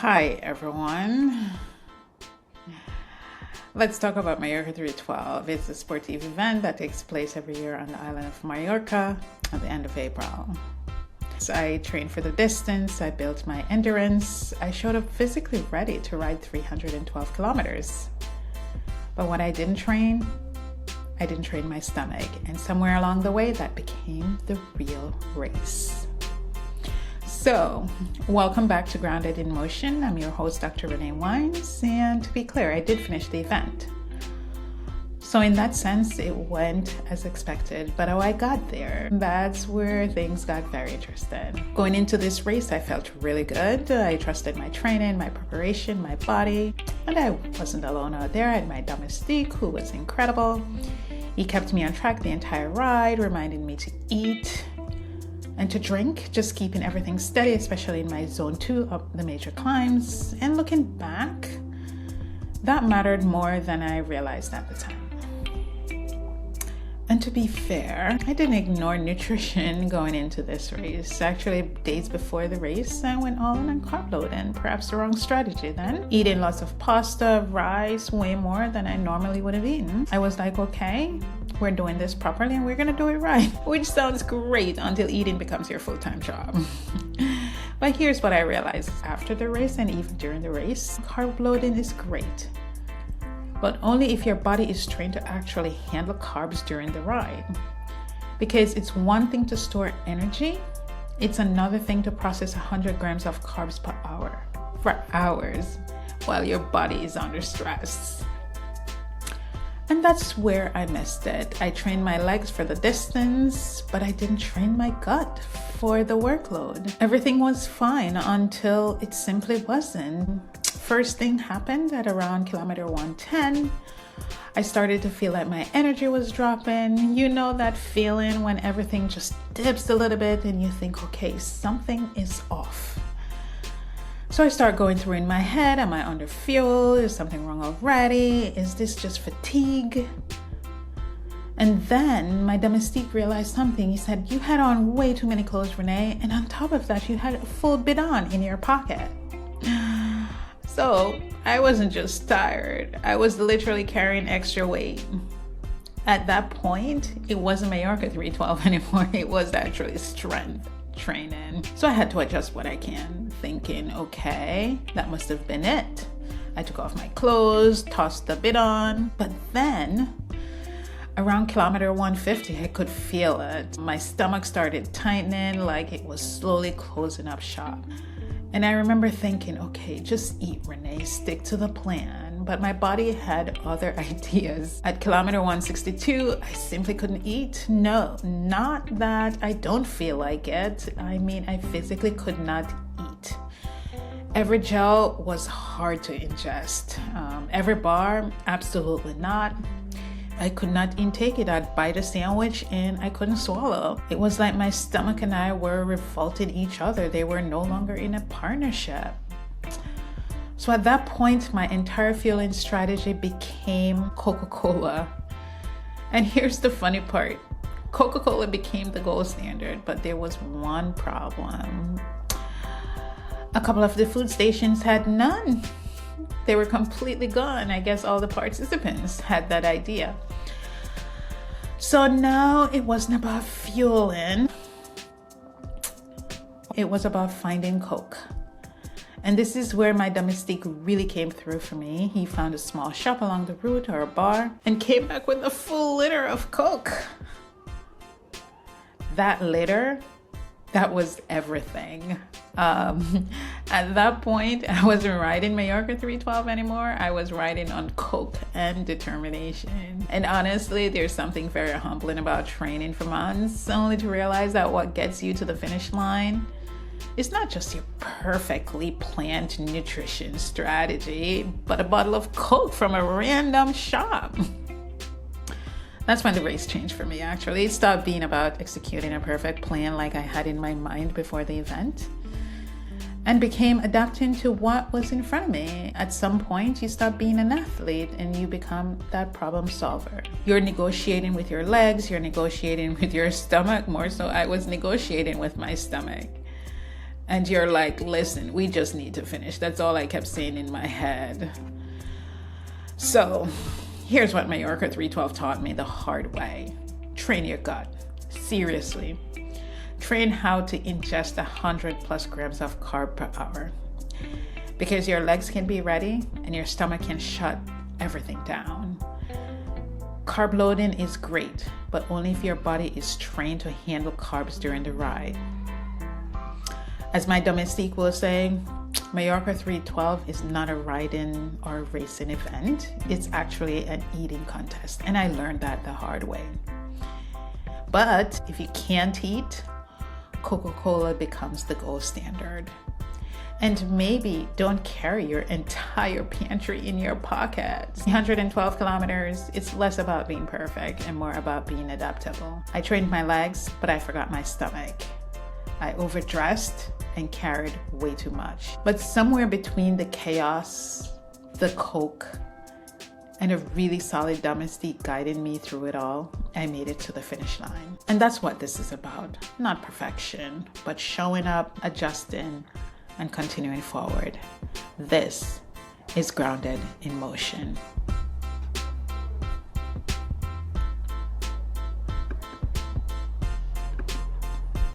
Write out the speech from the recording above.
Hi everyone. Let's talk about Mallorca 312. It's a sportive event that takes place every year on the island of Mallorca at the end of April. So I trained for the distance, I built my endurance, I showed up physically ready to ride 312 kilometers. But what I didn't train my stomach, and somewhere along the way that became the real race. So, welcome back to Grounded in Motion. I'm your host, Dr. Renee Wines, and to be clear, I did finish the event. So in that sense, it went as expected, but how I got there, that's where things got very interesting. Going into this race, I felt really good. I trusted my training, my preparation, my body, and I wasn't alone out there. I had my domestique, who was incredible. He kept me on track the entire ride, reminding me to eat and to drink, just keeping everything steady, especially in my zone 2 of the major climbs. And looking back, that mattered more than I realized at the time. And to be fair, I didn't ignore nutrition going into this race. Actually, days before the race, I went all in on carb load, and perhaps the wrong strategy then. Eating lots of pasta, rice, way more than I normally would have eaten. I was like, okay, we're doing this properly and we're gonna do it right. Which sounds great until eating becomes your full-time job. But here's what I realized after the race and even during the race. Carb loading is great, but only if your body is trained to actually handle carbs during the ride. Because it's one thing to store energy, it's another thing to process 100 grams of carbs per hour for hours while your body is under stress. And that's where I missed it. I trained my legs for the distance, but I didn't train my gut for the workload. Everything was fine until it simply wasn't. First thing happened at around kilometer 110. I started to feel like my energy was dropping. You know that feeling when everything just dips a little bit and you think, okay, something is off. So I start going through in my head, am I under fuel? Is something wrong already? Is this just fatigue? And then my domestique realized something. He said, you had on way too many clothes, Renee, and on top of that, you had a full bidon in your pocket. So I wasn't just tired, I was literally carrying extra weight. At that point, it wasn't Mallorca 312 anymore, it was actually strength training. So I had to adjust what I can, thinking, okay, that must have been it. I took off my clothes, tossed the bidon, but then around kilometer 150, I could feel it. My stomach started tightening like it was slowly closing up shop. And I remember thinking, okay, just eat, Renee, stick to the plan. But my body had other ideas. At kilometer 162, I simply couldn't eat. No, not that I don't feel like it. I mean, I physically could not eat. Every gel was hard to ingest. Every bar, absolutely not. I could not intake it. I'd bite a sandwich and I couldn't swallow. It was like my stomach and I were revolting each other. They were no longer in a partnership. So at that point, my entire fueling strategy became coca-cola. And here's the funny part. Coca-cola became the gold standard, but there was one problem. A couple of the food stations had none. They were completely gone. I guess all the participants had that idea. So now it wasn't about fueling. It was about finding Coke. And this is where my domestique really came through for me. He found a small shop along the route or a bar and came back with a full liter of Coke. That liter, that was everything. At that point, I wasn't riding Mallorca 312 anymore. I was riding on Coke and determination. And honestly, there's something very humbling about training for months, only to realize that what gets you to the finish line is not just your perfectly planned nutrition strategy, but a bottle of Coke from a random shop. That's when the race changed for me, actually. It stopped being about executing a perfect plan like I had in my mind before the event, and became adapting to what was in front of me. At some point, you stop being an athlete and you become that problem solver. You're negotiating with your legs, you're negotiating with your stomach. More so, I was negotiating with my stomach. And you're like, listen, we just need to finish. That's all I kept saying in my head. So here's what Mallorca 312 taught me the hard way. Train your gut. Seriously. Train how to ingest 100+ grams of carb per hour. Because your legs can be ready and your stomach can shut everything down. Carb loading is great, but only if your body is trained to handle carbs during the ride. As my domestique will say, Mallorca 312 is not a riding or racing event. It's actually an eating contest, and I learned that the hard way. But if you can't eat, Coca-Cola becomes the gold standard. And maybe don't carry your entire pantry in your pockets. 112 kilometers, it's less about being perfect and more about being adaptable. I trained my legs, but I forgot my stomach. I overdressed and carried way too much. But somewhere between the chaos, the Coke, and a really solid domestique guiding me through it all, I made it to the finish line. And that's what this is about. Not perfection, but showing up, adjusting, and continuing forward. This is Grounded in Motion.